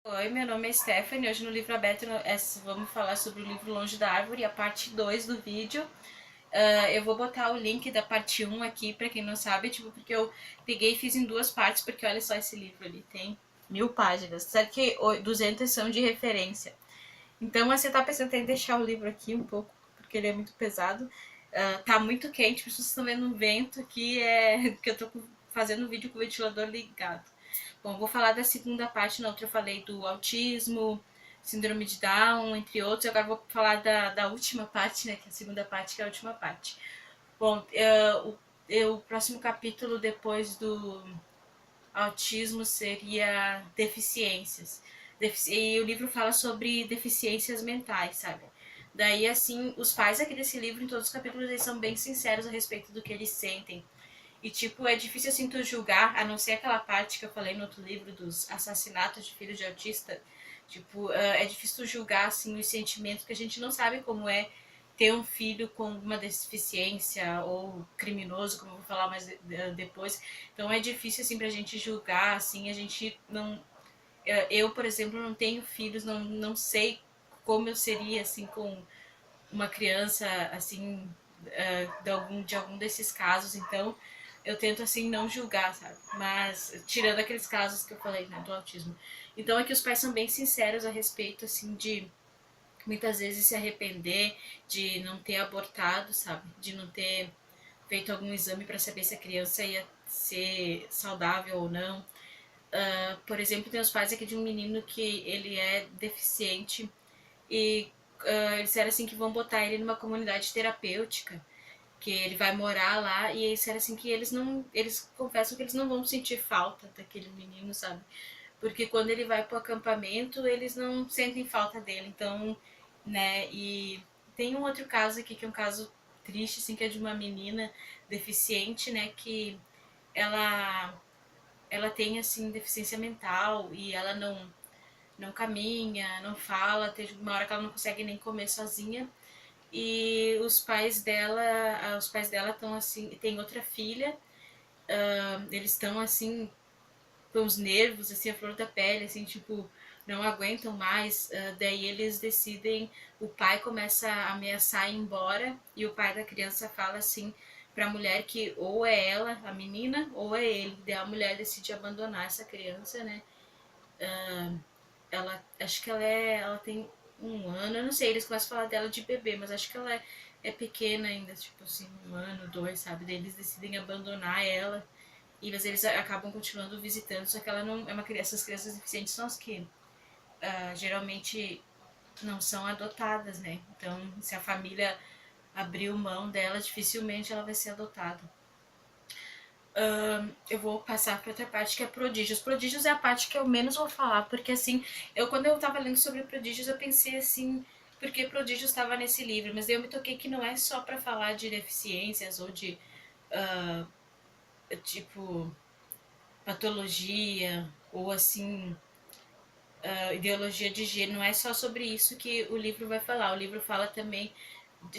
Oi, meu nome é Stephanie. Hoje no Livro Aberto vamos falar sobre o livro Longe da Árvore, a parte 2 do vídeo. Eu vou botar o link da parte um aqui pra quem não sabe, tipo, porque eu peguei e fiz em duas partes, porque olha só esse livro ali, tem 1000 páginas, certo que 200 são de referência. Então você tá pensando em deixar o livro aqui um pouco, porque ele é muito pesado. Tá muito quente, vocês estão vendo um vento aqui, que eu tô fazendo vídeo com o ventilador ligado. Bom, vou falar da segunda parte, na outra eu falei do autismo, síndrome de Down, entre outros. Agora vou falar da última parte, né, que é a segunda parte, que é a última parte. Bom, o próximo capítulo depois do autismo seria deficiências. E o livro fala sobre deficiências mentais, sabe? Daí, assim, os pais aqui desse livro, em todos os capítulos, eles são bem sinceros a respeito do que eles sentem. E, tipo, é difícil, assim, tu julgar, a não ser aquela parte que eu falei no outro livro dos assassinatos de filhos de autista. Tipo, é difícil tu julgar, assim, os sentimentos, porque a gente não sabe como é ter um filho com uma deficiência ou criminoso, como eu vou falar mais depois. Então é difícil, assim, pra gente julgar, assim, a gente não... Eu, por exemplo, não tenho filhos, não sei como eu seria, assim, com uma criança, assim, de algum desses casos, então eu tento, assim, não julgar, sabe? Mas, tirando aqueles casos que eu falei, né, do autismo. Então, é que os pais são bem sinceros a respeito, assim, de muitas vezes se arrepender de não ter abortado, sabe? De não ter feito algum exame para saber se a criança ia ser saudável ou não. Por exemplo, tem os pais aqui de um menino que ele é deficiente e eles disseram assim que vão botar ele numa comunidade terapêutica, que ele vai morar lá, e eles disseram assim que eles confessam que eles não vão sentir falta daquele menino, sabe? Porque quando ele vai pro acampamento, eles não sentem falta dele, então, né, e tem um outro caso aqui que é um caso triste, assim, que é de uma menina deficiente, né, que ela ela tem assim deficiência mental e ela não caminha, não fala, tem uma hora que ela não consegue nem comer sozinha. E os pais dela estão assim, tem outra filha, eles estão assim, com os nervos, assim, a flor da pele, assim, tipo, não aguentam mais. Daí eles decidem, o pai começa a ameaçar ir embora, e o pai da criança fala assim pra mulher que ou é ela, a menina, ou é ele. Daí a mulher decide abandonar essa criança, né? Ela, acho que ela tem 1 ano, eu não sei, eles começam a falar dela de bebê, mas acho que ela é pequena ainda, tipo assim, 1 ano, 2, sabe? Daí eles decidem abandonar ela e mas eles acabam continuando visitando, só que ela não é uma criança, essas crianças deficientes são as que geralmente não são adotadas, né? Então, se a família abriu mão dela, dificilmente ela vai ser adotada. Eu vou passar para outra parte que é prodígios. Prodígios é a parte que eu menos vou falar, porque assim, quando eu tava lendo sobre prodígios, eu pensei assim, porque prodígios estava nesse livro, mas daí eu me toquei que não é só para falar de deficiências ou de tipo patologia ou assim ideologia de gênero, não é só sobre isso que o livro vai falar. O livro fala também,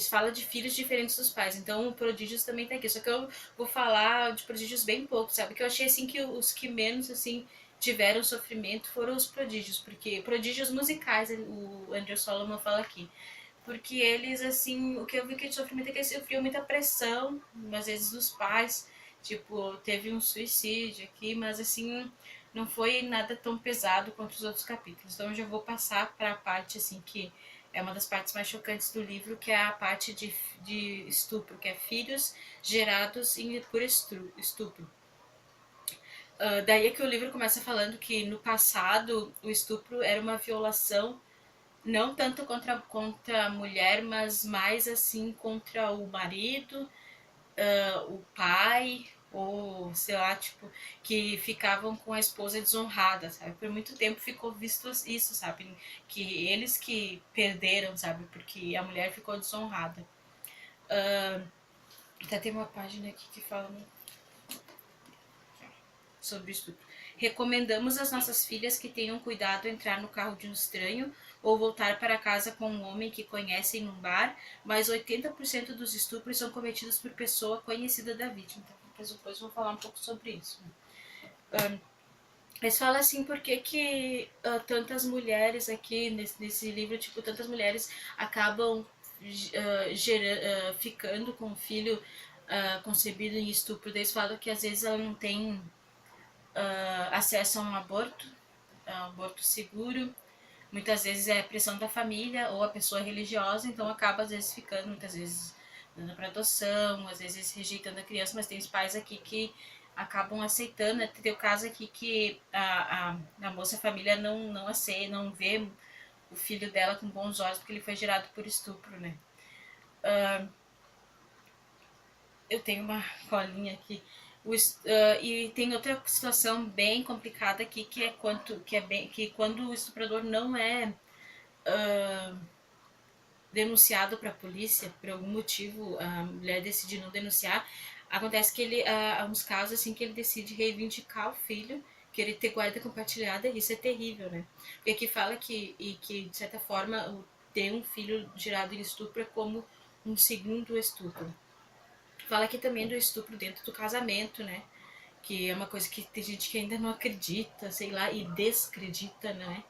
fala de filhos diferentes dos pais. Então o Prodígios também tá aqui. Só que eu vou falar de Prodígios bem pouco, sabe? Que eu achei assim que os que menos assim tiveram sofrimento foram os prodígios, porque prodígios musicais, o Andrew Solomon fala aqui. Porque eles, assim, o que eu vi que de sofrimento é que eles sofriam muita pressão, às vezes dos pais. Tipo, teve um suicídio aqui, mas assim, não foi nada tão pesado quanto os outros capítulos. Então eu já vou passar para a parte assim que é uma das partes mais chocantes do livro, que é a parte de estupro, que é filhos gerados por estupro. Daí é que o livro começa falando que no passado o estupro era uma violação não tanto contra a mulher, mas mais assim contra o marido, o pai, ou sei lá, tipo, que ficavam com a esposa desonrada, sabe? Por muito tempo ficou visto isso, sabe? Que eles que perderam, sabe? Porque a mulher ficou desonrada. Até tem uma página aqui que fala sobre estupro. Recomendamos às nossas filhas que tenham cuidado ao entrar no carro de um estranho ou voltar para casa com um homem que conhecem num bar, mas 80% dos estupros são cometidos por pessoa conhecida da vítima. Então, depois vou falar um pouco sobre isso. Mas fala assim, por que que tantas mulheres aqui nesse livro, tipo, tantas mulheres acabam ficando com o filho concebido em estupro. Eles falam que às vezes ela não tem acesso a um aborto seguro. Muitas vezes é pressão da família ou a pessoa religiosa, então acaba às vezes ficando, muitas vezes dando para adoção, às vezes rejeitando a criança, mas tem os pais aqui que acabam aceitando. Tem o caso aqui que a moça a família não aceita, não vê o filho dela com bons olhos porque ele foi gerado por estupro, né? Eu tenho uma colinha aqui. E tem outra situação bem complicada aqui que é que quando o estuprador não é denunciado para a polícia, por algum motivo a mulher decide não denunciar, acontece que ele há uns casos assim que ele decide reivindicar o filho, que ele ter guarda compartilhada, e isso é terrível, né? Porque aqui fala que de certa forma ter um filho gerado em estupro é como um segundo estupro. Fala aqui também do estupro dentro do casamento, né? Que é uma coisa que tem gente que ainda não acredita, sei lá, e descredita, né?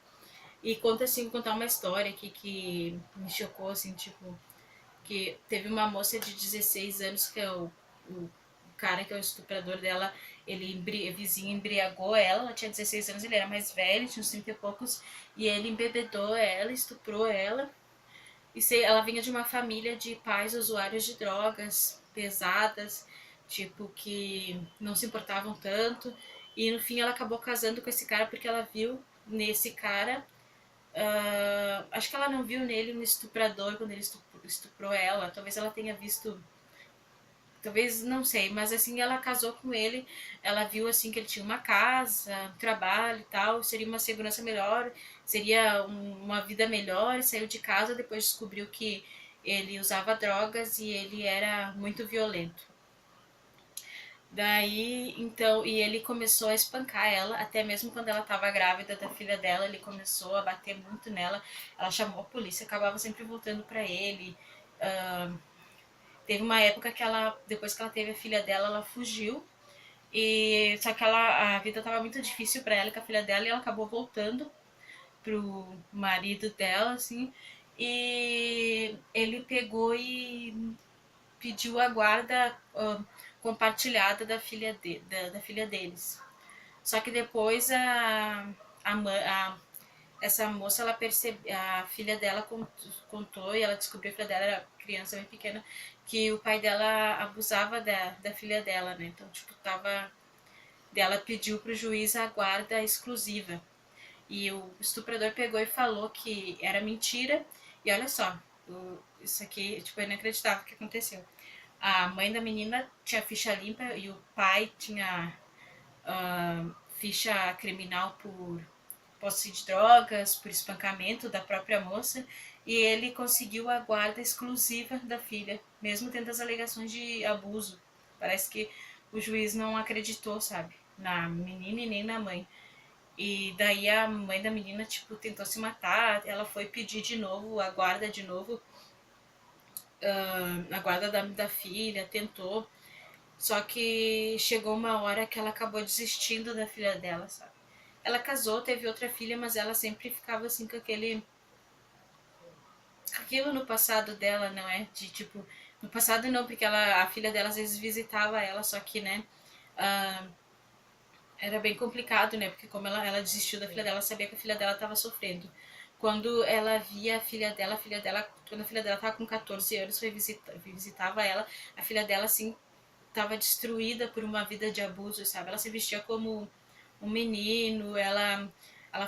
E conta assim, contar uma história aqui que me chocou, assim, tipo, que teve uma moça de 16 anos que é o cara que é o estuprador dela, a vizinha embriagou ela tinha 16 anos, ele era mais velho, tinha uns 30 e poucos, e ele embebedou ela, estuprou ela, ela vinha de uma família de pais usuários de drogas pesadas, tipo, que não se importavam tanto, e no fim ela acabou casando com esse cara porque ela viu nesse cara acho que ela não viu nele um estuprador quando ele estuprou ela. Talvez ela tenha visto. Talvez, não sei, mas assim, ela casou com ele, ela viu assim que ele tinha uma casa, um trabalho e tal, seria uma segurança melhor, seria uma vida melhor, e saiu de casa, depois descobriu que ele usava drogas e ele era muito violento. Daí, então, e ele começou a espancar ela, até mesmo quando ela estava grávida da filha dela, ele começou a bater muito nela. Ela chamou a polícia, acabava sempre voltando para ele. Ah, teve uma época que ela, depois que ela teve a filha dela, ela fugiu. E só que a vida estava muito difícil para ela com a filha dela e ela acabou voltando pro marido dela, assim. E ele pegou e pediu a guarda compartilhada da filha deles. Só que depois a, a essa moça, ela percebe, a filha dela contou e ela descobriu, a filha dela era criança bem pequena, que o pai dela abusava da filha dela, né? Então, tipo, tava. Ela pediu pro juiz a guarda exclusiva. E o estuprador pegou e falou que era mentira. E olha só, isso aqui, tipo, é inacreditável o que aconteceu. A mãe da menina tinha ficha limpa e o pai tinha ficha criminal por posse de drogas, por espancamento da própria moça, e ele conseguiu a guarda exclusiva da filha, mesmo tendo as alegações de abuso. Parece que o juiz não acreditou, sabe, na menina e nem na mãe. E daí a mãe da menina, tipo, tentou se matar, ela foi pedir de novo a guarda de novo, a guarda da filha, tentou, só que chegou uma hora que ela acabou desistindo da filha dela, sabe? Ela casou, teve outra filha, mas ela sempre ficava assim com aquilo no passado dela, não é? De tipo, no passado não, porque a filha dela às vezes visitava ela, só que, né, ah, era bem complicado, né? Porque como ela desistiu da filha dela, sabia que a filha dela estava sofrendo. Quando ela via a filha dela, quando a filha dela estava com 14 anos, visitava ela, a filha dela, assim, estava destruída por uma vida de abuso, sabe? Ela se vestia como um menino, ela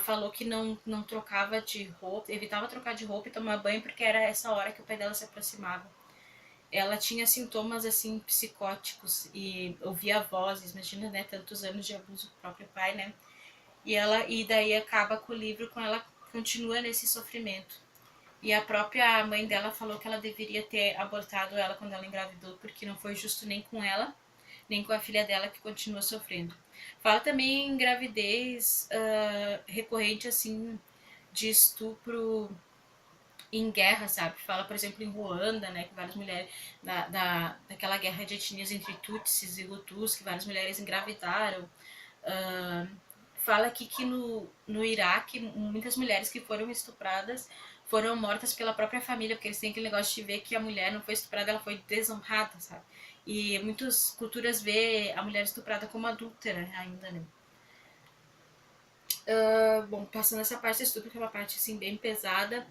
falou que não trocava de roupa, evitava trocar de roupa e tomar banho porque era essa hora que o pai dela se aproximava. Ela tinha sintomas assim psicóticos e ouvia vozes, imagina, né, tantos anos de abuso do próprio pai, né? E daí acaba com o livro com ela continua nesse sofrimento. E a própria mãe dela falou que ela deveria ter abortado ela quando ela engravidou, porque não foi justo nem com ela, nem com a filha dela que continua sofrendo. Fala também em gravidez recorrente, assim, de estupro em guerra, sabe? Fala, por exemplo, em Ruanda, né, que várias mulheres, daquela guerra de etnias entre Tutsis e Hutus, que várias mulheres engravidaram. Uh, fala aqui que no Iraque, muitas mulheres que foram estupradas foram mortas pela própria família, porque eles têm aquele negócio de ver que a mulher não foi estuprada, ela foi desonrada, sabe? E muitas culturas vê a mulher estuprada como adúltera ainda, né? Bom, passando essa parte do estupro, que é uma parte assim bem pesada,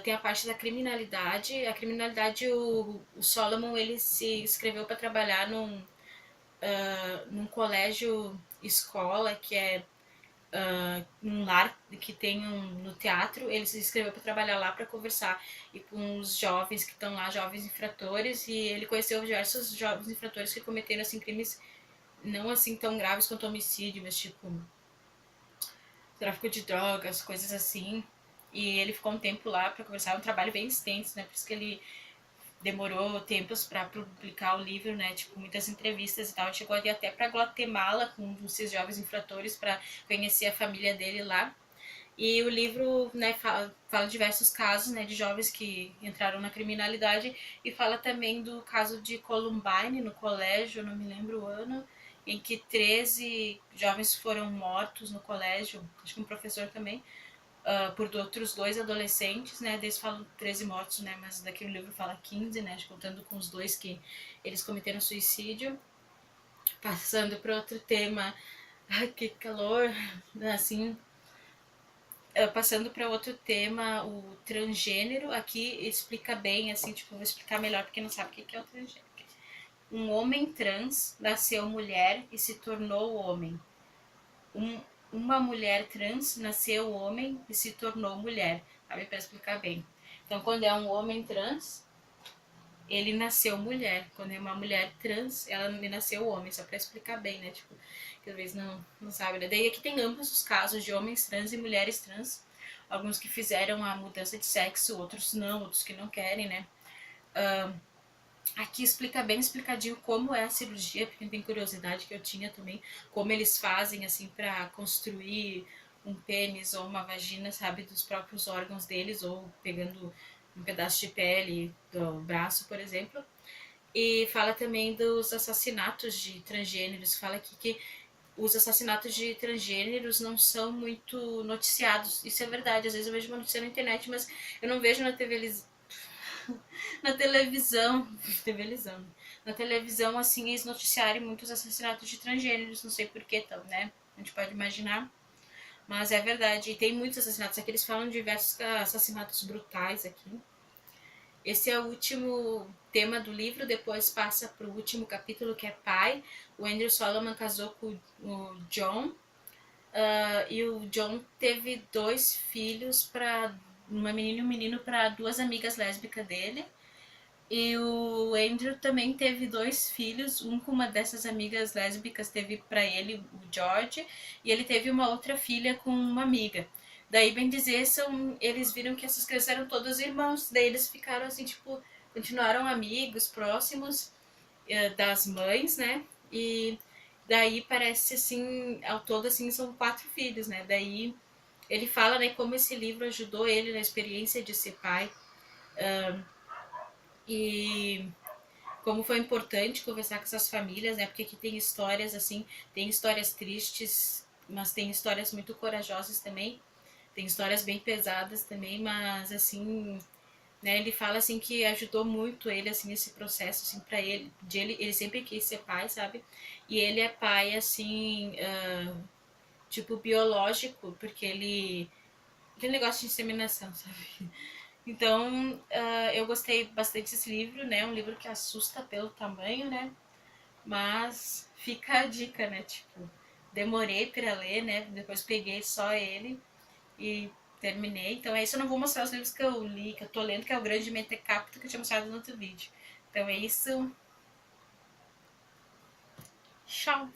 tem a parte da criminalidade. A criminalidade, o Solomon, ele se inscreveu para trabalhar num colégio escola, que é um lar que tem no teatro. Ele se inscreveu para trabalhar lá, para conversar e com os jovens que estão lá, jovens infratores, e ele conheceu diversos jovens infratores que cometeram assim crimes não assim tão graves quanto homicídio, mas tipo tráfico de drogas, coisas assim. E ele ficou um tempo lá para conversar, é um trabalho bem extenso, né? Por isso que ele demorou tempos para publicar o livro, né? Tipo, muitas entrevistas e tal. Ele chegou até para Guatemala com um desses jovens infratores para conhecer a família dele lá. E o livro, né, fala diversos casos, né, de jovens que entraram na criminalidade, e fala também do caso de Columbine no colégio, não me lembro o ano, em que 13 jovens foram mortos no colégio, acho que um professor também, por outros dois adolescentes, né, eles falam 13 mortos, né, mas daqui o livro fala 15, né, contando com os dois que eles cometeram suicídio. Passando para outro tema, ai, que calor, assim, passando para outro tema, o transgênero, aqui explica bem, assim, tipo, vou explicar melhor porque não sabe o que é o transgênero. Um homem trans nasceu mulher e se tornou homem. Um, uma mulher trans nasceu homem e se tornou mulher, sabe, para explicar bem. Então, quando é um homem trans, ele nasceu mulher. Quando é uma mulher trans, ela nasceu homem, só para explicar bem, né, tipo, que às vezes não sabe, né? Daí aqui tem ambos os casos de homens trans e mulheres trans. Alguns que fizeram a mudança de sexo, outros não, outros que não querem, né? Aqui explica bem explicadinho como é a cirurgia, porque tem curiosidade que eu tinha também, como eles fazem, assim, para construir um pênis ou uma vagina, sabe, dos próprios órgãos deles, ou pegando um pedaço de pele do braço, por exemplo. E fala também dos assassinatos de transgêneros, fala aqui que os assassinatos de transgêneros não são muito noticiados. Isso é verdade, às vezes eu vejo uma notícia na internet, mas eu não vejo na televisão, televisão, na televisão, assim, eles noticiarem muitos assassinatos de transgêneros, não sei porquê, então, né? A gente pode imaginar, mas é verdade. E tem muitos assassinatos, aqui eles falam de diversos assassinatos brutais aqui. Esse é o último tema do livro, depois passa para o último capítulo, que é pai. O Andrew Solomon casou com o John, e o John teve dois filhos, para uma menina e um menino, para duas amigas lésbicas dele. E o Andrew também teve dois filhos, um com uma dessas amigas lésbicas teve para ele, o George, e ele teve uma outra filha com uma amiga. Daí, bem dizer, eles viram que essas crianças eram todos irmãos, daí eles ficaram assim, tipo, continuaram amigos, próximos das mães, né? E daí parece assim, ao todo assim, são 4 filhos, né? Daí ele fala, né, como esse livro ajudou ele na experiência de ser pai, e como foi importante conversar com essas famílias, né? Porque aqui tem histórias assim, tem histórias tristes, mas tem histórias muito corajosas também. Tem histórias bem pesadas também, mas assim, né, ele fala assim que ajudou muito ele assim esse processo assim para ele, ele sempre quis ser pai, sabe? E ele é pai assim, tipo biológico, porque ele aquele negócio de inseminação, sabe? Então, eu gostei bastante desse livro, né? Um livro que assusta pelo tamanho, né? Mas fica a dica, né? Tipo, demorei para ler, né? Depois peguei só ele e terminei. Então é isso, eu não vou mostrar os livros que eu li, que eu tô lendo, que é o Grande Mentecapto, que eu tinha mostrado no outro vídeo. Então é isso. Tchau!